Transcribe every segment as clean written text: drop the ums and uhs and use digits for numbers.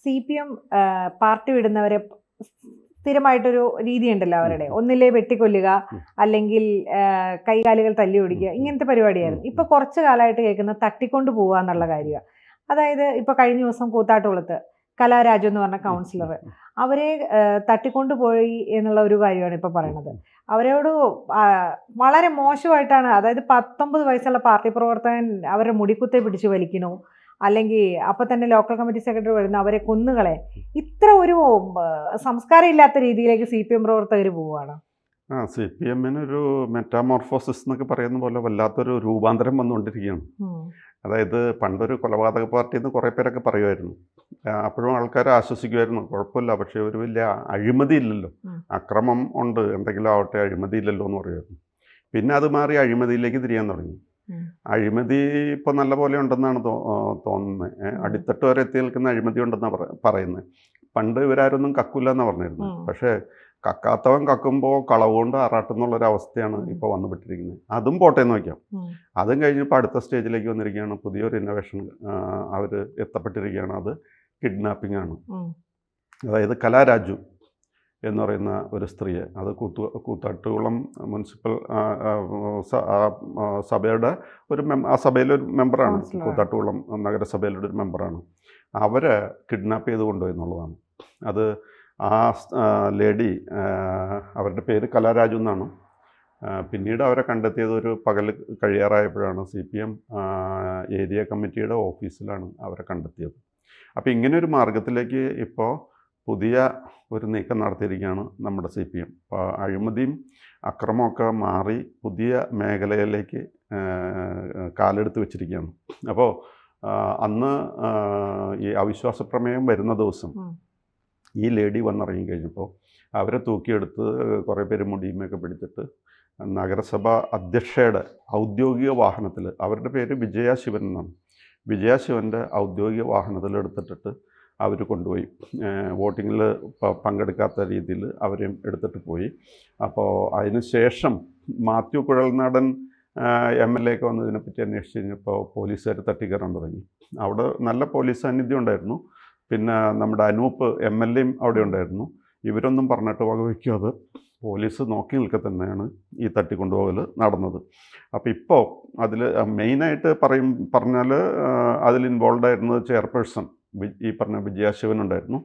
CPM party വിടുന്നവരെ സ്ഥിരമായിട്ടൊരു രീതിയുണ്ടല്ലോ അവരുടെ. ഒന്നില്ലേ വെട്ടിക്കൊല്ലുക, അല്ലെങ്കിൽ കൈകാലുകൾ തല്ലി ഓടിക്കുക, ഇങ്ങനത്തെ പരിപാടിയായിരുന്നു. ഇപ്പൊ കുറച്ചു കാലമായിട്ട് കേൾക്കുന്ന തട്ടിക്കൊണ്ട് പോവുക എന്നുള്ള കാര്യമാണ്. അതായത് ഇപ്പൊ കഴിഞ്ഞ ദിവസം കൂത്താട്ടുകുളത്ത് കലാരാജു എന്ന് പറഞ്ഞ കൗൺസിലർ, അവരെ തട്ടിക്കൊണ്ടുപോയി എന്നുള്ള ഒരു കാര്യമാണ് ഇപ്പൊ പറയുന്നത്. അവരോട് വളരെ മോശമായിട്ടാണ്, അതായത് 19 വയസ്സുള്ള പാർട്ടി പ്രവർത്തകൻ അവരുടെ മുടിക്കുത്തെ പിടിച്ചു വലിക്കണു, അല്ലെങ്കിൽ അപ്പൊ തന്നെ ലോക്കൽ കമ്മിറ്റി സെക്രട്ടറി വരുന്ന അവരെ കൊന്നുകളെ. ഇത്ര ഒരു സംസ്കാരം ഇല്ലാത്ത രീതിയിലേക്ക് CPM പ്രവർത്തകർ പോവുകയാണ്. CPM ഒരു മെറ്റാമോർഫോസിസ് എന്നൊക്കെ പറയുന്ന പോലെ വല്ലാത്തൊരു രൂപാന്തരം വന്നുകൊണ്ടിരിക്കുകയാണ്. അതായത് പണ്ടൊരു കൊലപാതക പാർട്ടി എന്ന് കുറേ പേരൊക്കെ പറയുമായിരുന്നു. അപ്പോഴും ആൾക്കാർ ആശ്വസിക്കുമായിരുന്നു, കുഴപ്പമില്ല, പക്ഷേ ഒരു വലിയ അഴിമതി ഇല്ലല്ലോ, അക്രമം ഉണ്ട്, എന്തെങ്കിലും ആവട്ടെ, അഴിമതി ഇല്ലല്ലോ എന്ന് പറയുമായിരുന്നു. പിന്നെ അത് മാറി അഴിമതിയിലേക്ക് തിരിയാൻ തുടങ്ങി. അഴിമതി ഇപ്പോൾ നല്ല പോലെ ഉണ്ടെന്നാണ് തോന്നുന്നത്. അടിത്തട്ട് വരെ എത്തി നിൽക്കുന്ന അഴിമതി ഉണ്ടെന്നാണ് പറയുന്നത്. പണ്ട് ഇവരാരൊന്നും കക്കൂല എന്നാണ് പറഞ്ഞിരുന്നത്. പക്ഷേ കക്കാത്തവൻ കക്കുമ്പോൾ കളവ് കൊണ്ട് ആറാട്ടുന്നുള്ളൊരവസ്ഥയാണ് ഇപ്പോൾ വന്നുപെട്ടിരിക്കുന്നത്. അതും പോട്ടെ എന്ന് വയ്ക്കാം. അതും കഴിഞ്ഞപ്പോൾ അടുത്ത സ്റ്റേജിലേക്ക് വന്നിരിക്കുകയാണ്. പുതിയൊരു ഇന്നോവേഷൻ അവർ എത്തപ്പെട്ടിരിക്കുകയാണ്. അത് കിഡ്നാപ്പിംഗ് ആണ്. അതായത് കലാരാജു എന്ന് പറയുന്ന ഒരു സ്ത്രീയെ, അത് കൂത്താട്ടുകുളം മുനിസിപ്പൽ സഭയുടെ ആ സഭയിലൊരു മെമ്പറാണ്, കൂത്താട്ടുകുളം നഗരസഭയിലൊരു ഒരു മെമ്പറാണ്. അവരെ കിഡ്നാപ്പ് ചെയ്ത് കൊണ്ടുപോയി എന്നുള്ളതാണ്. അത് ആ ലേഡി, അവരുടെ പേര് കലാരാജു എന്നാണ്. പിന്നീട് അവരെ കണ്ടെത്തിയത് ഒരു പകൽ കഴിയാറായപ്പോഴാണ്. CPM ഏരിയ കമ്മിറ്റിയുടെ ഓഫീസിലാണ് അവരെ കണ്ടെത്തിയത്. അപ്പോൾ ഇങ്ങനെ ഒരു മാർഗത്തിലേക്ക് ഇപ്പോൾ പുതിയ ഒരു നീക്കം നടത്തിയിരിക്കുകയാണ് നമ്മുടെ CPM. അഴിമതിയും അക്രമമൊക്കെ മാറി പുതിയ മേഖലയിലേക്ക് കാലെടുത്ത് വെച്ചിരിക്കുകയാണ്. അപ്പോൾ അന്ന് ഈ അവിശ്വാസ പ്രമേയം വരുന്ന ദിവസം ഈ ലേഡി വന്നിറങ്ങി കഴിഞ്ഞപ്പോൾ അവരെ തൂക്കിയെടുത്ത് കുറേ പേര് മുടിയുമൊക്കെ പിടിച്ചിട്ട് നഗരസഭ അധ്യക്ഷയുടെ ഔദ്യോഗിക വാഹനത്തിൽ, അവരുടെ പേര് വിജയ ശിവൻ എന്നാണ്, വിജയ ശിവൻ്റെ ഔദ്യോഗിക വാഹനത്തിൽ എടുത്തിട്ടിട്ട് അവർ കൊണ്ടുപോയി. വോട്ടിങ്ങിൽ പങ്കെടുക്കാത്ത രീതിയിൽ അവരെയും എടുത്തിട്ട് പോയി. അപ്പോൾ അതിന് ശേഷം മാത്യു കുഴൽനാടൻ MLA ഒക്കെ വന്നതിനെപ്പറ്റി അന്വേഷിച്ച് കഴിഞ്ഞപ്പോൾ പോലീസുകാർ തട്ടിക്കയറാൻ തുടങ്ങി. അവിടെ നല്ല പോലീസ് സാന്നിധ്യം ഉണ്ടായിരുന്നു. പിന്നെ നമ്മുടെ അനൂപ് MLAയും അവിടെ ഉണ്ടായിരുന്നു. ഇവരൊന്നും പറഞ്ഞിട്ട് വകവയ്ക്കാതെ പോലീസ് നോക്കി നിൽക്കെ തന്നെയാണ് ഈ തട്ടിക്കൊണ്ടുപോകൽ നടന്നത്. അപ്പോൾ ഇപ്പോൾ അതിൽ മെയിനായിട്ട് പറഞ്ഞാൽ അതിൽ ഇൻവോൾവ് ആയിരുന്നത് ചെയർപേഴ്സൺ ഈ പറഞ്ഞ വിജയാശിവൻ ഉണ്ടായിരുന്നു,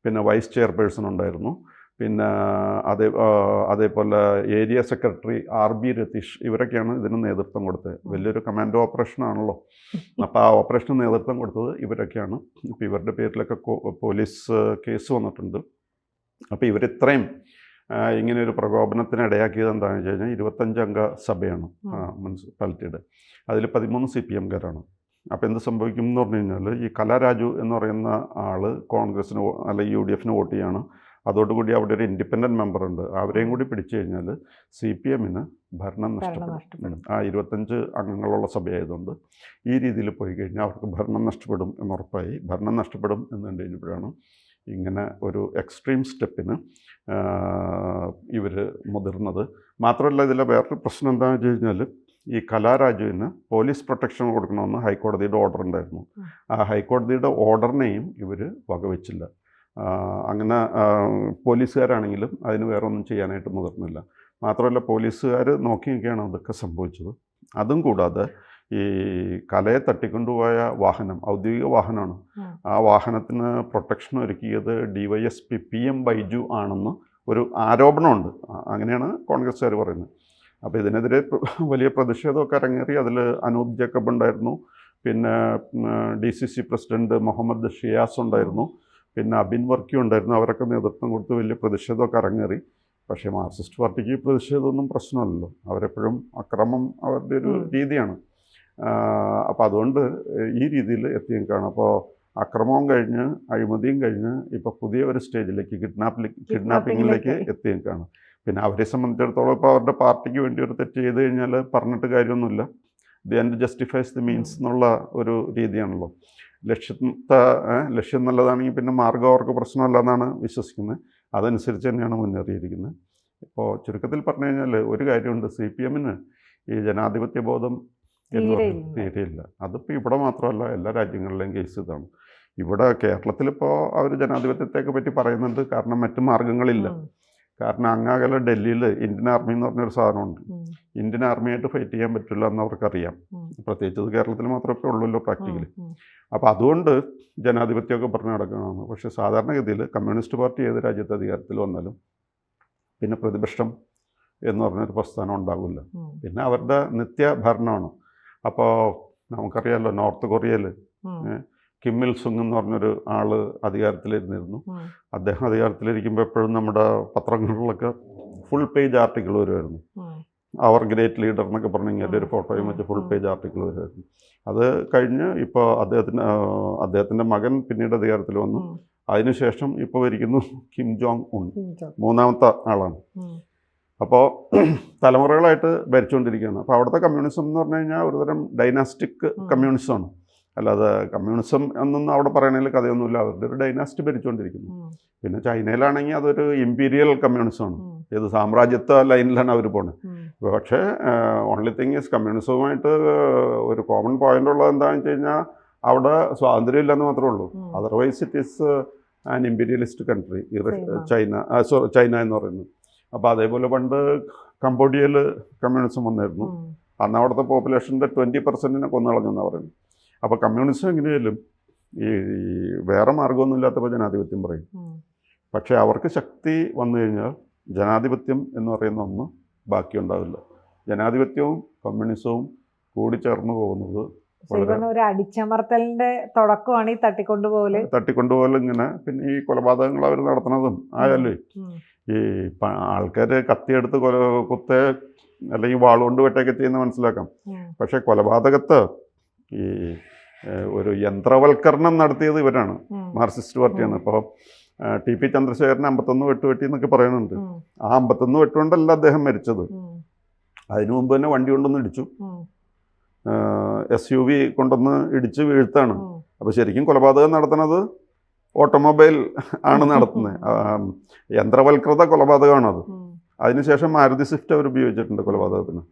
പിന്നെ വൈസ് ചെയർപേഴ്സൺ ഉണ്ടായിരുന്നു, പിന്നെ അതേപോലെ ഏരിയ സെക്രട്ടറി RB രതീഷ്, ഇവരൊക്കെയാണ് ഇതിന് നേതൃത്വം കൊടുത്തത്. വലിയൊരു കമാൻഡോ ഓപ്പറേഷനാണല്ലോ. അപ്പോൾ ആ ഓപ്പറേഷന് നേതൃത്വം കൊടുത്തത് ഇവരൊക്കെയാണ്. ഇപ്പോൾ ഇവരുടെ പേരിലൊക്കെ പോലീസ് കേസ് വന്നിട്ടുണ്ട്. അപ്പോൾ ഇവരിത്രയും ഇങ്ങനെയൊരു പ്രകോപനത്തിന് ഇടയാക്കിയത് എന്താണെന്ന് വെച്ച് കഴിഞ്ഞാൽ 25 അംഗ സഭയാണ് മുനിസിപ്പാലിറ്റിയുടെ. അതിൽ 13 CPMകാരാണ്. അപ്പോൾ എന്ത് സംഭവിക്കും എന്ന് പറഞ്ഞു കഴിഞ്ഞാൽ, ഈ കലാരാജു എന്ന് പറയുന്ന ആൾ കോൺഗ്രസ്സിന് അല്ലെങ്കിൽ UDFന് വോട്ട് ചെയ്യാണ്. അതോടുകൂടി അവിടെ ഒരു ഇൻഡിപെൻഡൻറ്റ് മെമ്പറുണ്ട്. അവരെയും കൂടി പിടിച്ചു കഴിഞ്ഞാൽ CPMന് ഭരണം നഷ്ടപ്പെടും. ആ 25 അംഗങ്ങളുള്ള സഭയായതുകൊണ്ട് ഈ രീതിയിൽ പോയി കഴിഞ്ഞാൽ അവർക്ക് ഭരണം നഷ്ടപ്പെടും എന്നുറപ്പായി. ഭരണം നഷ്ടപ്പെടും എന്ന് കണ്ടു കഴിഞ്ഞപ്പോഴാണ് ഇങ്ങനെ ഒരു എക്സ്ട്രീം സ്റ്റെപ്പിന് ഇവർ മുതിർന്നത്. മാത്രമല്ല, ഇതിലെ വേറൊരു പ്രശ്നം എന്താണെന്ന് വെച്ച് കഴിഞ്ഞാൽ, ഈ കലാരാജുവിന് പോലീസ് പ്രൊട്ടക്ഷൻ കൊടുക്കണമെന്ന് ഹൈക്കോടതിയുടെ ഓർഡർ ഉണ്ടായിരുന്നു. ആ ഹൈക്കോടതിയുടെ ഓർഡറിനെയും ഇവർ വകവെച്ചില്ല. അങ്ങനെ പോലീസുകാരാണെങ്കിലും അതിന് വേറെ ഒന്നും ചെയ്യാനായിട്ട് മുതിർന്നില്ല. മാത്രമല്ല, പോലീസുകാർ നോക്കി നിൽക്കുകയാണ് അതൊക്കെ സംഭവിച്ചത്. അതും കൂടാതെ ഈ കലയെ തട്ടിക്കൊണ്ടുപോയ വാഹനം ഔദ്യോഗിക വാഹനമാണ്. ആ വാഹനത്തിന് പ്രൊട്ടക്ഷൻ ഒരുക്കിയത് DYSP PM ബൈജു ആണെന്ന് ഒരു ആരോപണമുണ്ട്. അങ്ങനെയാണ് കോൺഗ്രസ്സുകാർ പറയുന്നത്. അപ്പോൾ ഇതിനെതിരെ വലിയ പ്രതിഷേധമൊക്കെ അരങ്ങേറി. അതിൽ അനൂപ് ജേക്കബ് ഉണ്ടായിരുന്നു, പിന്നെ DCC പ്രസിഡന്റ് മുഹമ്മദ് ഷിയാസ് ഉണ്ടായിരുന്നു, പിന്നെ അബിൻ വർക്കി ഉണ്ടായിരുന്നു. അവരൊക്കെ നേതൃത്വം കൊടുത്ത് വലിയ പ്രതിഷേധമൊക്കെ അരങ്ങേറി. പക്ഷേ മാർക്സിസ്റ്റ് പാർട്ടിക്ക് പ്രതിഷേധമൊന്നും പ്രശ്നമല്ലല്ലോ. അവരെപ്പോഴും അക്രമം അവരുടെ ഒരു രീതിയാണ്. അപ്പോൾ അതുകൊണ്ട് ഈ രീതിയിൽ എത്തിയേക്കാണ്. അപ്പോൾ അക്രമവും കഴിഞ്ഞ് അഴിമതിയും കഴിഞ്ഞ് ഇപ്പോൾ പുതിയ ഒരു സ്റ്റേജിലേക്ക് കിഡ്നാപ്പിങ്ങിലേക്ക് എത്തിയേക്കാണ്. പിന്നെ അവരെ സംബന്ധിച്ചിടത്തോളം ഇപ്പോൾ അവരുടെ പാർട്ടിക്ക് വേണ്ടി ഒരു തെറ്റ് ചെയ്ത് കഴിഞ്ഞാൽ പറഞ്ഞിട്ട് കാര്യമൊന്നുമില്ല. The end justifies the means എന്നുള്ള ഒരു രീതിയാണല്ലോ. ലക്ഷ്യം നല്ലതാണെങ്കിൽ പിന്നെ മാർഗം അവർക്ക് പ്രശ്നമല്ല എന്നാണ് വിശ്വസിക്കുന്നത്. അതനുസരിച്ച് തന്നെയാണ് മുന്നേറിയിരിക്കുന്നത്. ഇപ്പോൾ ചുരുക്കത്തിൽ പറഞ്ഞു കഴിഞ്ഞാൽ ഒരു കാര്യമുണ്ട്, CPMന് ഈ ജനാധിപത്യ ബോധം എന്ന് പറഞ്ഞാൽ തീരെയില്ല. അതിപ്പോൾ ഇവിടെ മാത്രമല്ല, എല്ലാ രാജ്യങ്ങളിലെയും കേസ് ഇതാണ്. ഇവിടെ കേരളത്തിലിപ്പോൾ അവർ ജനാധിപത്യത്തെയൊക്കെ പറ്റി പറയുന്നുണ്ട്. കാരണം മറ്റു മാർഗ്ഗങ്ങളില്ല. കാരണം അങ്ങാകലെ ഡൽഹിയിൽ ഇന്ത്യൻ ആർമി എന്ന് പറഞ്ഞൊരു സാധനമുണ്ട്. ഇന്ത്യൻ ആർമിയായിട്ട് ഫൈറ്റ് ചെയ്യാൻ പറ്റില്ല എന്ന് അവർക്കറിയാം. പ്രത്യേകിച്ച് ഇത് കേരളത്തിൽ മാത്രമേ ഉള്ളൂല്ലോ പ്രാക്ടിക്കലി. അപ്പോൾ അതുകൊണ്ട് ജനാധിപത്യമൊക്കെ പറഞ്ഞ് നടക്കുന്നതാണ്. പക്ഷേ സാധാരണഗതിയിൽ കമ്മ്യൂണിസ്റ്റ് പാർട്ടി ഏത് രാജ്യത്ത് അധികാരത്തിൽ വന്നാലും പിന്നെ പ്രതിപക്ഷം എന്ന് പറഞ്ഞൊരു പ്രസ്ഥാനം ഉണ്ടാകില്ല. പിന്നെ അവരുടെ നിത്യഭരണമാണ്. അപ്പോൾ നമുക്കറിയാമല്ലോ, നോർത്ത് കൊറിയയിൽ കിം ഇൽ സുങ് എന്ന് പറഞ്ഞൊരു ആൾ അധികാരത്തിലിരുന്നിരുന്നു. അദ്ദേഹം അധികാരത്തിലിരിക്കുമ്പോൾ എപ്പോഴും നമ്മുടെ പത്രങ്ങളിലൊക്കെ ഫുൾ പേജ് ആർട്ടിക്കിൾ വരുമായിരുന്നു. അവർ ഗ്രേറ്റ് ലീഡർ എന്നൊക്കെ പറഞ്ഞ് ഇങ്ങനെ ഒരു ഫോട്ടോയും വെച്ച് ഫുൾ പേജ് ആർട്ടിക്കിൾ വരുമായിരുന്നു. അത് കഴിഞ്ഞ് ഇപ്പോൾ അദ്ദേഹത്തിൻ്റെ മകൻ പിന്നീട് അധികാരത്തിൽ വന്നു. അതിനുശേഷം ഇപ്പോൾ ഭരിക്കുന്നു കിം ജോങ് ഉൺ, മൂന്നാമത്തെ ആളാണ്. അപ്പോൾ തലമുറകളായിട്ട് ഭരിച്ചുകൊണ്ടിരിക്കുകയാണ്. അപ്പോൾ അവിടുത്തെ കമ്മ്യൂണിസം എന്ന് പറഞ്ഞു കഴിഞ്ഞാൽ ഒരുതരം ഡൈനാസ്റ്റിക് കമ്മ്യൂണിസമാണ്. അല്ലാതെ കമ്മ്യൂണിസം എന്നൊന്നും അവിടെ പറയണതിൽ കഥയൊന്നുമില്ല. അവരുടെ ഒരു ഡൈനാസ്റ്റി ഭരിച്ചുകൊണ്ടിരിക്കുന്നു. പിന്നെ ചൈനയിലാണെങ്കിൽ അതൊരു ഇമ്പീരിയൽ കമ്മ്യൂണിസമാണ്. ഏത് സാമ്രാജ്യത്വ ലൈനിലാണ് അവർ പോകുന്നത്. പക്ഷേ ഓൺലി തിങ് ഈസ് കമ്മ്യൂണിസവുമായിട്ട് ഒരു കോമൺ പോയിന്റ് ഉള്ളത് എന്താണെന്ന് വെച്ച് കഴിഞ്ഞാൽ അവിടെ സ്വാതന്ത്ര്യം ഇല്ലെന്ന് മാത്രമേ ഉള്ളൂ. Otherwise it is an imperialist country China എന്ന് പറയുന്നത്. അപ്പോൾ അതേപോലെ പണ്ട് കംബോഡിയയിൽ കമ്മ്യൂണിസം വന്നായിരുന്നു. അന്ന് അവിടുത്തെ പോപ്പുലേഷൻ്റെ 20% കൊന്നുകളഞ്ഞെന്നാണ് പറയുന്നത്. അപ്പോൾ കമ്മ്യൂണിസം എങ്ങനെയാലും ഈ വേറെ മാർഗമൊന്നുമില്ലാത്തപ്പോൾ ജനാധിപത്യം പറയും. പക്ഷേ അവർക്ക് ശക്തി വന്നു കഴിഞ്ഞാൽ ജനാധിപത്യം എന്ന് പറയുന്ന ഒന്ന് ബാക്കിയുണ്ടാവില്ല. ജനാധിപത്യവും കമ്മ്യൂണിസവും കൂടി ചേർന്ന് പോകുന്നത് ഒരു അടിച്ചമർത്തലിന്റെ തുടക്കമാണ് ഈ തട്ടിക്കൊണ്ടുപോകൽ ഇങ്ങനെ. പിന്നെ ഈ കൊലപാതകങ്ങൾ അവർ നടത്തുന്നതും ആയാലേ ഈ ആൾക്കാർ കത്തിയെടുത്ത് കുത്തേ അല്ലെങ്കിൽ വാളുകൊണ്ട് വെട്ടൊക്കെ ചെയ്യുന്ന മനസ്സിലാക്കാം. പക്ഷേ കൊലപാതകത്ത് ഈ ഒരു യന്ത്രവൽക്കരണം നടത്തിയത് ഇവരാണ്, മാർക്സിസ്റ്റ് പാർട്ടിയാണ്. ഇപ്പോൾ ടി പി ചന്ദ്രശേഖരൻ 51 വെട്ടുവെട്ടി എന്നൊക്കെ പറയുന്നുണ്ട്. ആ 51 വെട്ടുകൊണ്ടല്ല അദ്ദേഹം മരിച്ചത്. അതിനു മുമ്പ് തന്നെ വണ്ടി കൊണ്ടൊന്ന് ഇടിച്ചു, SUV കൊണ്ടൊന്ന് ഇടിച്ച് വീഴ്ത്താണ്. അപ്പോൾ ശരിക്കും കൊലപാതകം നടത്തുന്നത് ഓട്ടോമൊബൈൽ ആണ് നടത്തുന്നത്. യന്ത്രവൽകൃത കൊലപാതകമാണത്. അതിനുശേഷം മാരുതി സ്വിഫ്റ്റ് അവർ ഉപയോഗിച്ചിട്ടുണ്ട് കൊലപാതകത്തിന്.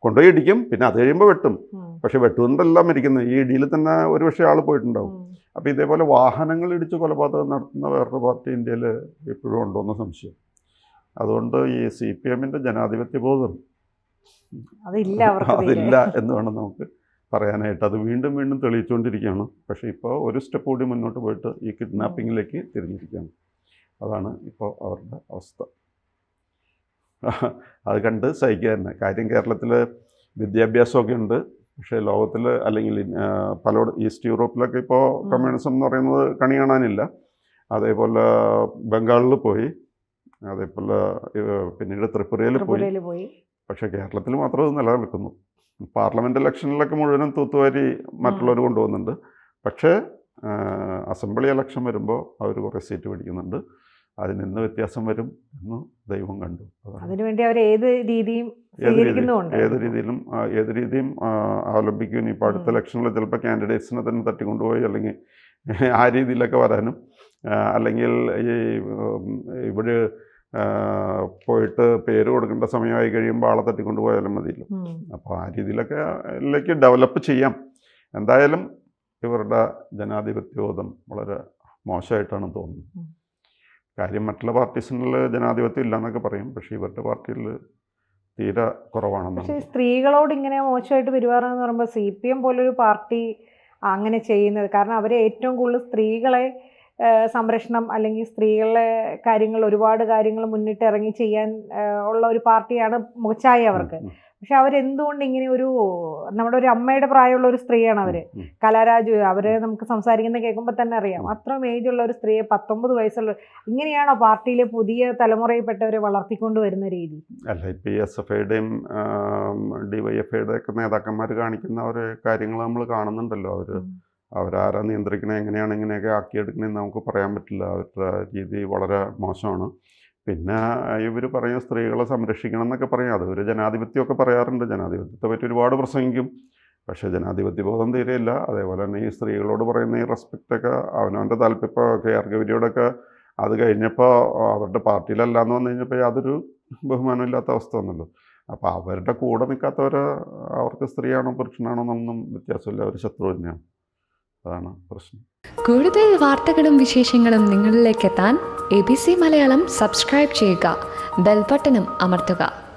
കൊണ്ടുപോയി ഇടിക്കും, പിന്നെ അത് കഴിയുമ്പോൾ വെട്ടും. പക്ഷെ വെട്ടുകൊണ്ടെല്ലാം ഇരിക്കുന്നത് ഈ ഇടിയിൽ തന്നെ ഒരുപക്ഷെ ആൾ പോയിട്ടുണ്ടാവും. അപ്പോൾ ഇതേപോലെ വാഹനങ്ങൾ ഇടിച്ച് കൊലപാതകം നടത്തുന്ന വേറൊരു പാർട്ടി ഇന്ത്യയിൽ ഇപ്പോഴും ഉണ്ടോയെന്ന് സംശയം. അതുകൊണ്ട് ഈ CPM-ൻ്റെ ജനാധിപത്യ ബോധം അതില്ല എന്ന് വേണം നമുക്ക് പറയാനായിട്ട്. അത് വീണ്ടും വീണ്ടും തെളിയിച്ചുകൊണ്ടിരിക്കുകയാണ്. പക്ഷേ ഇപ്പോൾ ഒരു സ്റ്റെപ്പ് കൂടി മുന്നോട്ട് പോയിട്ട് ഈ കിഡ്നാപ്പിങ്ങിലേക്ക് തിരിഞ്ഞിരിക്കുകയാണ്. അതാണ് ഇപ്പോൾ അവരുടെ അവസ്ഥ. അത് കണ്ട് സഹിക്കുക തന്നെ. കാര്യം കേരളത്തിൽ വിദ്യാഭ്യാസമൊക്കെ ഉണ്ട്, പക്ഷേ ലോകത്തിൽ അല്ലെങ്കിൽ ഈസ്റ്റ് യൂറോപ്പിലൊക്കെ ഇപ്പോൾ കമ്മ്യൂണിസം എന്ന് പറയുന്നത് കണി കാണാനില്ല. അതേപോലെ ബംഗാളിൽ പോയി, അതേപോലെ പിന്നീട് ത്രിപുരയിൽ പോയി. പക്ഷേ കേരളത്തിൽ മാത്രം അത് നിലനിൽക്കുന്നു. പാർലമെൻറ്റ് ഇലക്ഷനിലൊക്കെ മുഴുവനും തൂത്തുവാരി മറ്റുള്ളവർ കൊണ്ടുപോകുന്നുണ്ട്. പക്ഷേ അസംബ്ലി ഇലക്ഷൻ വരുമ്പോൾ അവർ കുറേ സീറ്റ് പിടിക്കുന്നുണ്ട്. അതിനെന്ന് വ്യത്യാസം വരും എന്ന് ദൈവം കണ്ടു. അതിനുവേണ്ടി അവർ ഏത് രീതിയും അവലംബിക്കും. ഇപ്പോൾ അടുത്ത ഇലക്ഷനിൽ ചിലപ്പോൾ കാൻഡിഡേറ്റ്സിനെ തന്നെ തട്ടിക്കൊണ്ടുപോയി അല്ലെങ്കിൽ ആ രീതിയിലൊക്കെ വരാനും, അല്ലെങ്കിൽ ഈ ഇവിടെ പോയിട്ട് പേര് കൊടുക്കേണ്ട സമയമായി കഴിയുമ്പോൾ ആളെ തട്ടിക്കൊണ്ടുപോയാലും മതിയല്ലോ. അപ്പോൾ ആ രീതിയിലൊക്കെ ഡെവലപ്പ് ചെയ്യാം. എന്തായാലും ഇവരുടെ ജനാധിപത്യബോധം വളരെ മോശമായിട്ടാണ് തോന്നുന്നത്. കാര്യം മറ്റുള്ള പാർട്ടീസിനുള്ള ജനാധിപത്യം ഇല്ലയെന്നൊക്കെ പറയും, പക്ഷേ ഇവരുടെ പാർട്ടിയിൽ തീരെ കുറവാണെന്ന്. പക്ഷേ സ്ത്രീകളോട് ഇങ്ങനെ മോശമായിട്ട് പെരുമാറുകയെന്ന് പറയുമ്പോൾ CPM പോലൊരു പാർട്ടി അങ്ങനെ ചെയ്യുന്നത്, കാരണം അവർ ഏറ്റവും കൂടുതൽ സ്ത്രീകളെ സംരക്ഷണം അല്ലെങ്കിൽ സ്ത്രീകളുടെ ഒരുപാട് കാര്യങ്ങൾ മുന്നിട്ട് ഇറങ്ങി ചെയ്യാൻ ഉള്ള ഒരു പാർട്ടിയാണ് മുഖച്ഛായ അവർക്ക്. പക്ഷെ അവരെന്തുകൊണ്ട് ഇങ്ങനെ നമ്മുടെ ഒരു അമ്മയുടെ പ്രായമുള്ള ഒരു സ്ത്രീയാണ് അവര്, കലാരാജു. അവര് നമുക്ക് സംസാരിക്കുന്ന കേൾക്കുമ്പോൾ തന്നെ അറിയാം, അത്രയും ഏജുള്ള ഒരു സ്ത്രീയെ 19 വയസ്സുള്ള. ഇങ്ങനെയാണോ പാർട്ടിയിലെ പുതിയ തലമുറയിൽപ്പെട്ടവരെ വളർത്തിക്കൊണ്ട് വരുന്ന രീതി? അല്ല, ഇപ്പോൾ SFIയുടെയും DYFIയുടെ ഒക്കെ നേതാക്കന്മാർ കാണിക്കുന്ന ഒരു കാര്യങ്ങൾ നമ്മൾ കാണുന്നുണ്ടല്ലോ. അവരാരാ നിയന്ത്രിക്കണേ, എങ്ങനെയാണ് ഇങ്ങനെയൊക്കെ ആക്കിയെടുക്കണേന്ന് നമുക്ക് പറയാൻ പറ്റില്ല. അവരുടെ രീതി വളരെ മോശമാണ്. പിന്നെ ഇവർ പറയും സ്ത്രീകളെ സംരക്ഷിക്കണം എന്നൊക്കെ പറയും. അത് ഒരു ജനാധിപത്യമൊക്കെ പറയാറുണ്ട്, ജനാധിപത്യത്തെ പറ്റി ഒരുപാട് പ്രസംഗിക്കും. പക്ഷേ ജനാധിപത്യ ബോധം തീരെയില്ല. അതേപോലെ തന്നെ ഈ സ്ത്രീകളോട് പറയുന്ന ഈ റെസ്പെക്റ്റൊക്കെ അവനവൻ്റെ താല്പര്യം. ഇപ്പോൾ KR ഗൗരിയോടൊക്കെ അത് കഴിഞ്ഞപ്പോൾ അവരുടെ പാർട്ടിയിലല്ല എന്ന് വന്നു കഴിഞ്ഞപ്പോൾ യാതൊരു ബഹുമാനമില്ലാത്ത അവസ്ഥ വന്നല്ലോ. അപ്പോൾ അവരുടെ കൂടെ നിൽക്കാത്തവരെ അവർക്ക് സ്ത്രീയാണോ പുരുഷനാണോ എന്നൊന്നും വ്യത്യാസമില്ല, അവർ ശത്രു തന്നെയാണ്. അതാണ് പ്രശ്നം. കൂടുതൽ വാർത്തകളും വിശേഷങ്ങളും നിങ്ങളിലേക്ക് എത്താൻ ABC മലയാളം സബ്സ്ക്രൈബ് ചെയ്യുക, ബെൽബട്ടനും അമർത്തുക.